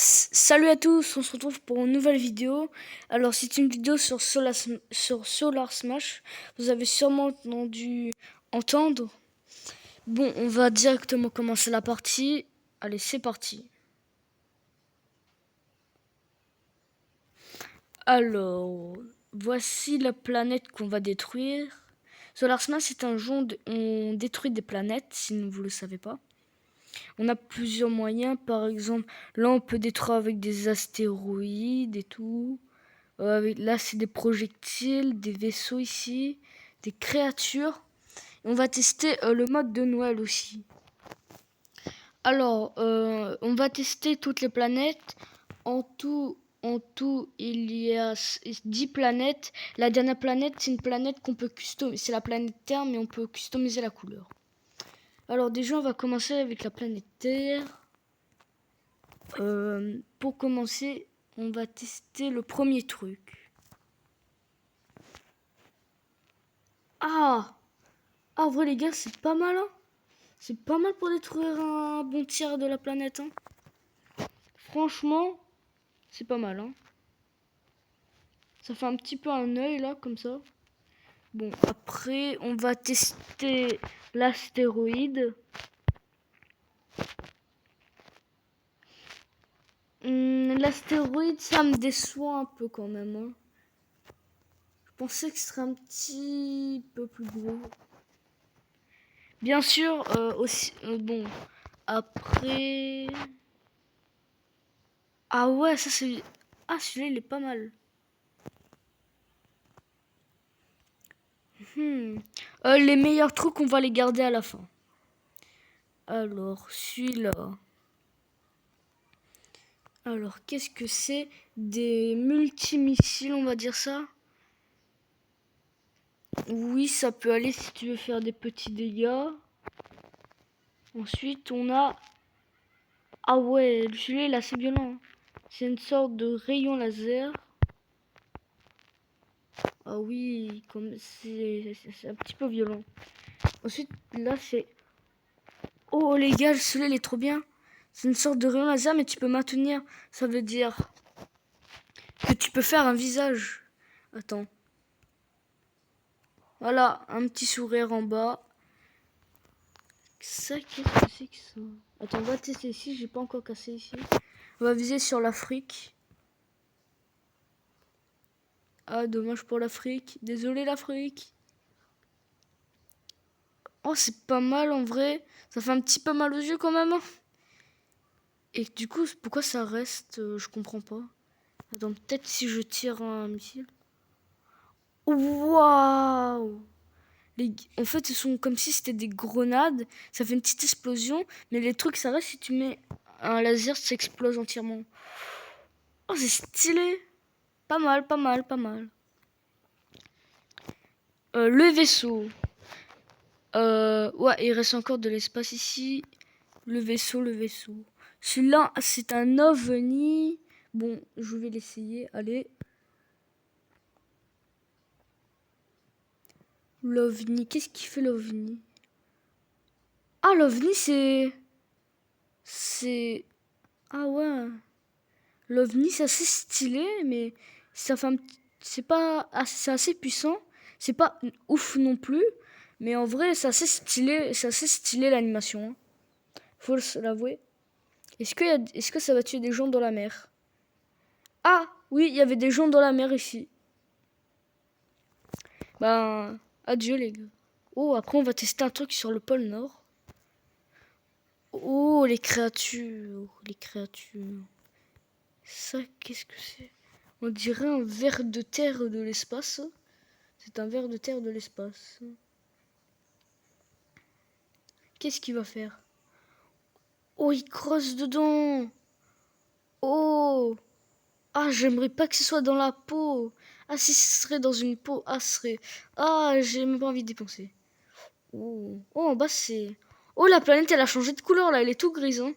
Salut à tous, on se retrouve pour une nouvelle vidéo. Alors c'est une vidéo sur Solar Smash. Vous avez sûrement dû entendre. Bon, on va directement commencer la partie. Allez, c'est parti. Alors, voici la planète qu'on va détruire. Solar Smash c'est un jeu où on détruit des planètes, si vous ne le savez pas. On a plusieurs moyens, par exemple, là on peut détruire avec des astéroïdes et tout. Là, c'est des projectiles, des vaisseaux ici, des créatures. On va tester le mode de Noël aussi. Alors, on va tester toutes les planètes. En tout, il y a 10 planètes. La dernière planète, c'est une planète qu'on peut customiser. C'est la planète Terre, mais on peut customiser la couleur. Alors déjà, on va commencer avec la planète Terre. Pour commencer, on va tester le premier truc. Ah, en vrai les gars, c'est pas mal, hein. C'est pas mal pour détruire un bon tiers de la planète, hein. Franchement, c'est pas mal, hein. Ça fait un petit peu un œil là, comme ça. Bon, après, on va tester l'astéroïde. L'astéroïde, ça me déçoit un peu quand même, hein. Je pensais que ce serait un petit peu plus gros. Bien sûr, aussi, bon, après... Ah ouais, ça c'est... Ah, celui-là, il est pas mal. Les meilleurs trucs, on va les garder à la fin. Alors, celui-là. Alors, qu'est-ce que c'est? Des multimissiles, on va dire ça. Oui, ça peut aller si tu veux faire des petits dégâts. Ensuite, on a... Ah ouais, celui-là, il est assez violent, hein. C'est une sorte de rayon laser. Ah oui, comme c'est un petit peu violent. Ensuite, là, c'est... Oh les gars, celui-là, il est trop bien. C'est une sorte de rayon laser, mais tu peux maintenir. Ça veut dire que tu peux faire un visage. Attends. Voilà, un petit sourire en bas. Ça, qu'est-ce que c'est que ça? Attends, on va tester ici. J'ai pas encore cassé ici. On va viser sur l'Afrique. Ah, dommage pour l'Afrique. Désolé l'Afrique. Oh, c'est pas mal en vrai. Ça fait un petit peu mal aux yeux quand même, hein. Et du coup, pourquoi ça reste? Je comprends pas. Attends, peut-être si je tire un missile. Waouh! En fait, ce sont comme si c'était des grenades. Ça fait une petite explosion. Mais les trucs, ça reste si tu mets un laser, ça explose entièrement. Oh, c'est stylé! Pas mal, pas mal, pas mal. Le vaisseau. Ouais, il reste encore de l'espace ici. Le vaisseau, le vaisseau. Celui-là, c'est un ovni. Bon, je vais l'essayer. Allez. L'ovni. Qu'est-ce qu'il fait l'ovni? Ah, l'ovni, c'est... Ah ouais. L'ovni, c'est assez stylé, mais ça fait c'est pas... C'est assez puissant. C'est pas ouf non plus. Mais en vrai, c'est assez stylé l'animation, hein. Faut l'avouer. Est-ce que ça va tuer des gens dans la mer? Ah, oui, il y avait des gens dans la mer ici. Ben, adieu les gars. Oh, après on va tester un truc sur le pôle Nord. Oh, les créatures, les créatures. Ça, qu'est-ce que c'est? On dirait un ver de terre de l'espace. C'est un ver de terre de l'espace. Qu'est-ce qu'il va faire? Oh, il crosse dedans. Oh, ah, j'aimerais pas que ce soit dans la peau. Ah, si ce serait dans une peau, ah, ce serait... Ah, j'ai même pas envie de dépenser. Oh, oh, en bas, c'est... Oh, la planète, elle a changé de couleur, là. Elle est tout grise, hein.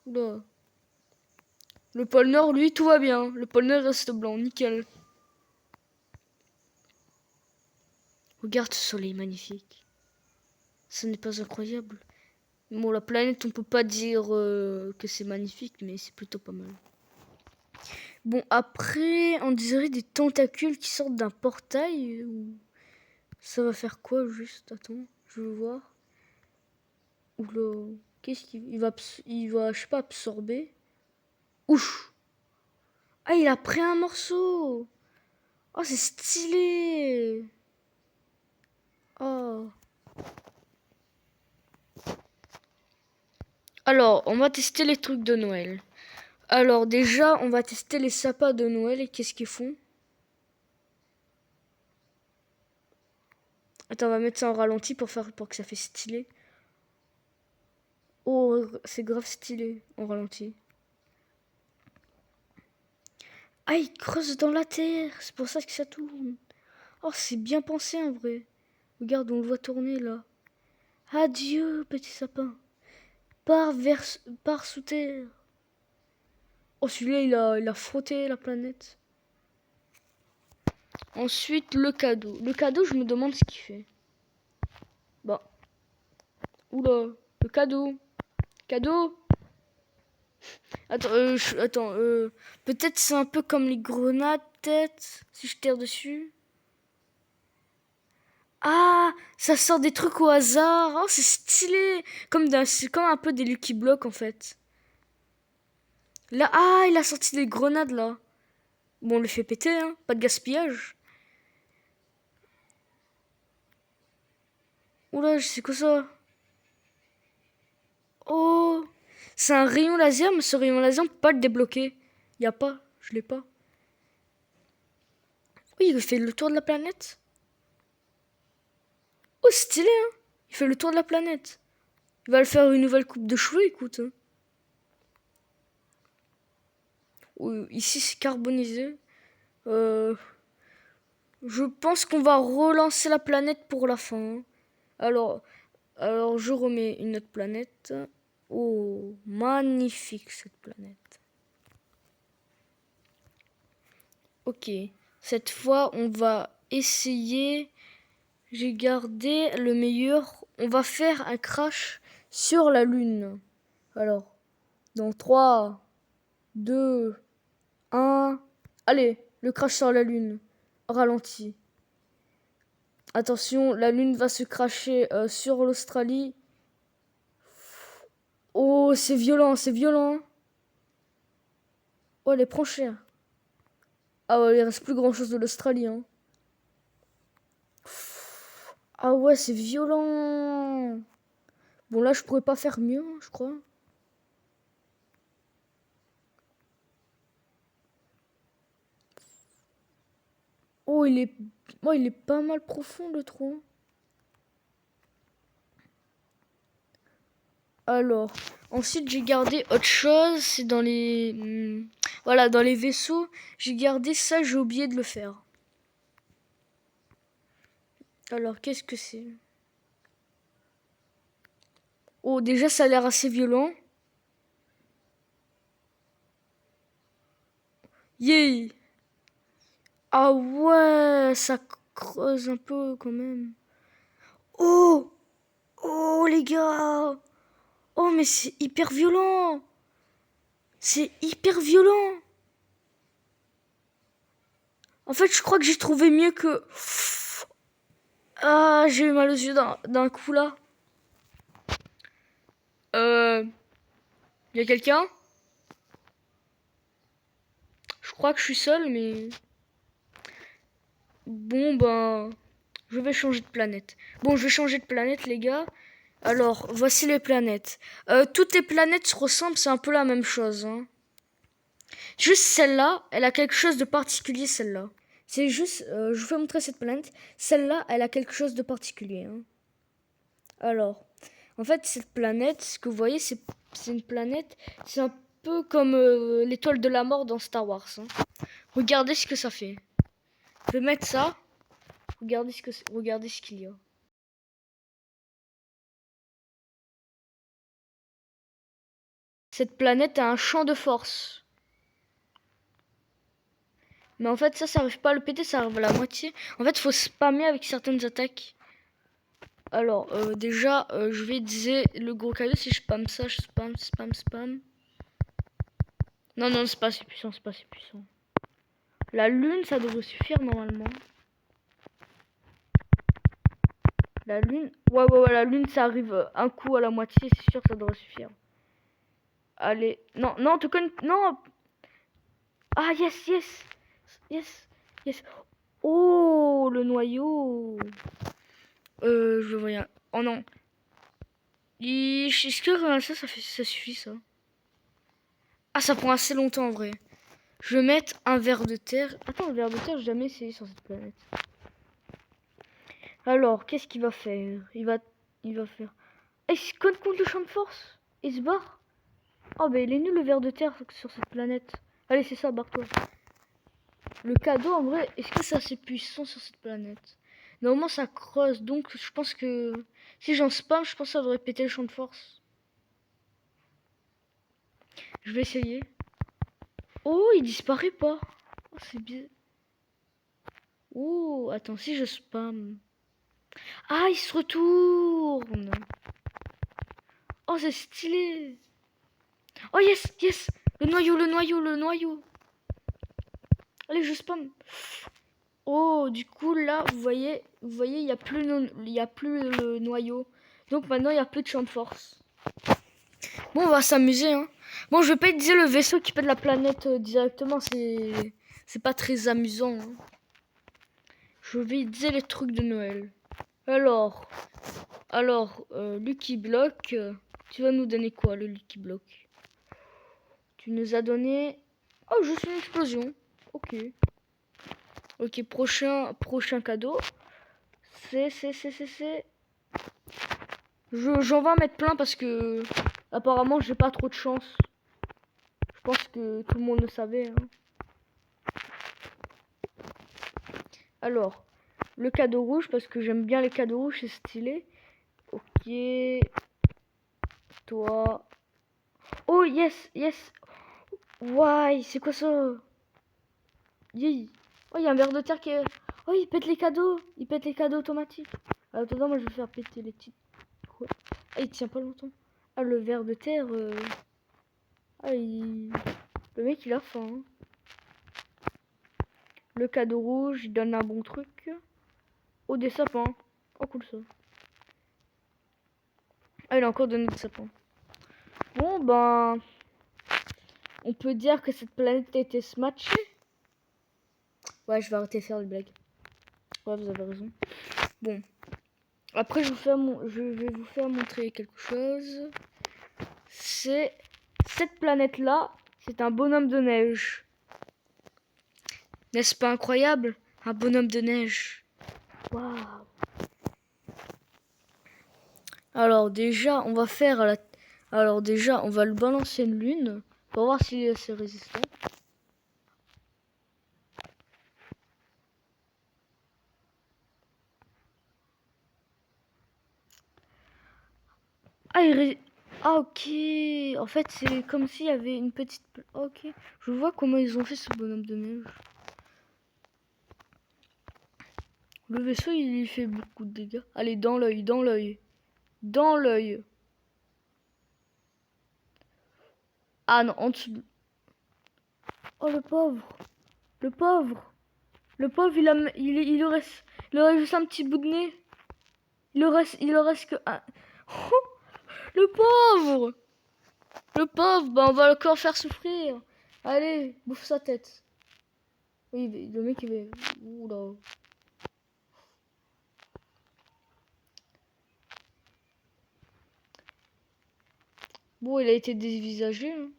Oula. Le pôle Nord, lui, tout va bien. Le pôle Nord reste blanc, nickel. Regarde ce soleil magnifique. Ce n'est pas incroyable. Bon, la planète, on peut pas dire que c'est magnifique, mais c'est plutôt pas mal. Bon, après, on dirait des tentacules qui sortent d'un portail. Ça va faire quoi, juste? Attends, je veux voir. Oula, qu'est-ce qu'il va... Il va, je sais pas, absorber. Ouch! Ah, il a pris un morceau! Oh, c'est stylé! Oh. Alors, on va tester les trucs de Noël. Alors, déjà, on va tester les sapins de Noël et qu'est-ce qu'ils font? Attends, on va mettre ça en ralenti pour que ça fait stylé. Oh, c'est grave stylé en ralenti. Ah, il creuse dans la terre, c'est pour ça que ça tourne. Oh, c'est bien pensé en vrai. Regarde, on le voit tourner là. Adieu, petit sapin. Pars sous terre. Oh, celui-là, il a frotté la planète. Ensuite, le cadeau. Le cadeau, je me demande ce qu'il fait. Bah. Oula, le cadeau. Cadeau. Attends, peut-être c'est un peu comme les grenades, peut-être, si je tire dessus. Ah, ça sort des trucs au hasard. Oh, c'est stylé. C'est comme un peu des Lucky Blocks, en fait. Là, ah, il a sorti des grenades, là. Bon, on le fait péter, hein. Pas de gaspillage. Oula, c'est quoi ça? Oh, c'est un rayon laser, mais ce rayon laser, on peut pas le débloquer. Y a pas, je l'ai pas. Oui, il fait le tour de la planète. Oh, stylé, hein. Il fait le tour de la planète. Il va le faire une nouvelle coupe de cheveux, écoute. Hein. Oh, ici, c'est carbonisé. Je pense qu'on va relancer la planète pour la fin. Hein. Alors, je remets une autre planète. Oh, magnifique cette planète. Ok, cette fois, on va essayer. J'ai gardé le meilleur. On va faire un crash sur la Lune. Alors, dans 3, 2, 1. Allez, le crash sur la Lune. Ralenti. Attention, la Lune va se cracher sur l'Australie. Oh, c'est violent, c'est violent. Oh, elle prend cher. Ah ouais, il reste plus grand chose de l'Australie. Hein. Ah ouais, c'est violent. Bon, là, je pourrais pas faire mieux, hein, je crois. Oh, il est pas mal profond, le trou. Alors, ensuite, j'ai gardé autre chose. C'est dans les... voilà, dans les vaisseaux. J'ai gardé ça, j'ai oublié de le faire. Alors, qu'est-ce que c'est? Oh, déjà, ça a l'air assez violent. Yay! Ah ouais, ça creuse un peu quand même. Oh! Oh, les gars! Oh, mais c'est hyper violent! C'est hyper violent! En fait, je crois que j'ai trouvé mieux que... Ah, j'ai eu mal aux yeux d'un coup là. Y a quelqu'un? Je crois que je suis seul, mais... Bon, ben... Je vais changer de planète. Bon, je vais changer de planète, les gars. Alors, voici les planètes. Toutes les planètes se ressemblent, c'est un peu la même chose. Hein. Juste celle-là, elle a quelque chose de particulier, celle-là. C'est juste... je vous fais montrer cette planète. Celle-là, elle a quelque chose de particulier. Hein. Alors, en fait, cette planète, ce que vous voyez, c'est une planète... C'est un peu comme l'étoile de la mort dans Star Wars. Hein. Regardez ce que ça fait. Je vais mettre ça. Regardez ce qu'il y a. Cette planète a un champ de force. Mais en fait, ça arrive pas à le péter, ça arrive à la moitié. En fait, faut spammer avec certaines attaques. Alors, déjà, je vais dire le gros cadeau. Si je spam ça, je spam. Non, non, c'est pas assez puissant, c'est pas assez puissant. La lune, ça devrait suffire normalement. La lune... Ouais, la lune, ça arrive un coup à la moitié, c'est sûr, ça devrait suffire. Allez, non, en tout cas, non. Ah, yes. Oh, le noyau. Je vois rien. Oh non. Est-ce que ça suffit, ça? Ah, ça prend assez longtemps, en vrai. Je vais mettre un ver de terre. Attends, le ver de terre, j'ai jamais essayé sur cette planète. Alors, qu'est-ce qu'il va faire? Il va faire... Il se code contre le champ de force. Il se barre. Oh, bah il est nul le ver de terre sur cette planète. Allez, c'est ça, barre-toi. Le cadeau, en vrai, est-ce que c'est assez puissant sur cette planète? Normalement, ça creuse. Donc, je pense que... Si j'en spam, je pense que ça devrait péter le champ de force. Je vais essayer. Oh, il disparaît pas. Oh, c'est bien. Oh, attends, si je spam... Ah, il se retourne. Oh, c'est stylé. Oh, yes. Le noyau. Allez, je spam. Oh, du coup, là, vous voyez, il n'y a plus le noyau. Donc maintenant, il n'y a plus de champ de force. Bon, on va s'amuser, hein. Bon, je vais pas utiliser le vaisseau qui pète la planète directement. C'est pas très amusant, hein. Je vais utiliser les trucs de Noël. Alors, Lucky Block, tu vas nous donner quoi, le Lucky Block? Tu nous as donné... Oh, juste une explosion. Ok, prochain cadeau. J'en vais en mettre plein parce que... Apparemment, j'ai pas trop de chance. Je pense que tout le monde le savait, hein. Alors, le cadeau rouge, parce que j'aime bien les cadeaux rouges, c'est stylé. Ok. Toi. Oh, yes. Ouais, c'est quoi ça? Yeah. Oh, il y a un ver de terre qui est... Oh, il pète les cadeaux. Il pète les cadeaux automatiques. Alors, attends, moi, je vais faire péter les titres. Quoi? Ah, il tient pas longtemps. Ah, le ver de terre... Ah, le mec, il a faim, hein. Le cadeau rouge, il donne un bon truc. Oh, des sapins. Oh, cool, ça. Ah, il a encore donné des sapins. Bon, ben... On peut dire que cette planète a été smatchée. Ouais, je vais arrêter de faire des blagues. Ouais, vous avez raison. Bon. Après, je vais vous faire montrer quelque chose. C'est... Cette planète-là, c'est un bonhomme de neige. N'est-ce pas incroyable? Un bonhomme de neige. Waouh. Alors déjà, on va faire la... Alors déjà, on va le balancer une lune pour voir si c'est résistant. Ah, ok. En fait, c'est comme s'il y avait une petite... Ok. Je vois comment ils ont fait ce bonhomme de neige. Le vaisseau, il fait beaucoup de dégâts. Allez, dans l'œil. Ah non, en dessous. Oh, le pauvre. Le pauvre, il reste juste un petit bout de nez. Il le reste que un... Le pauvre. Bah on va encore faire souffrir. Allez, bouffe sa tête. Oui, le mec il va... Oula. Bon, il a été dévisagé, hein.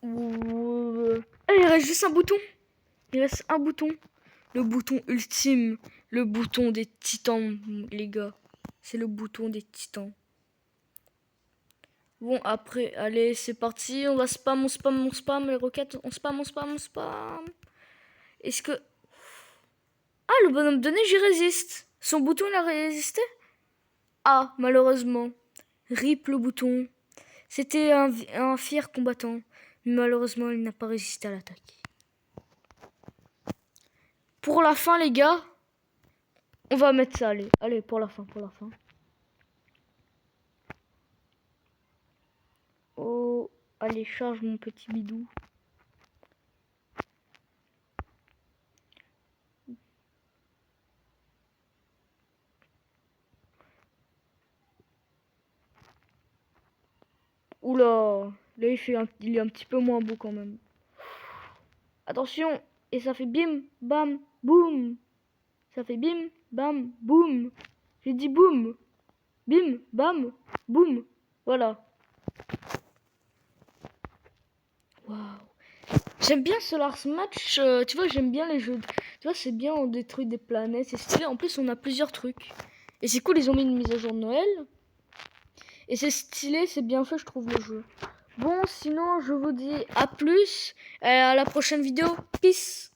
Il reste juste un bouton. Il reste un bouton. Le bouton ultime. Le bouton des titans, les gars. C'est le bouton des titans. Bon, après, allez, c'est parti. On va spam les roquettes. On spam. Est-ce que... Ah, le bonhomme de neige, il résiste. Son bouton, il a résisté? Ah, malheureusement. Rip le bouton. C'était un fier combattant. Mais malheureusement, il n'a pas résisté à l'attaque. Pour la fin, les gars, On va mettre ça, allez. Allez, pour la fin, pour la fin. Oh, allez, charge mon petit bidou. Oula, là il est un petit peu moins beau quand même. Attention, et ça fait bim, bam, boum. Ça fait bim, bam, boum. J'ai dit boum. Bim, bam, boum. Voilà. Waouh. J'aime bien Solar Smash, tu vois, j'aime bien les jeux. Tu vois, c'est bien, on détruit des planètes, c'est stylé. En plus, on a plusieurs trucs. Et c'est cool, ils ont mis une mise à jour de Noël. Et c'est stylé, c'est bien fait, je trouve, le jeu. Bon, sinon, je vous dis à plus, à la prochaine vidéo. Peace.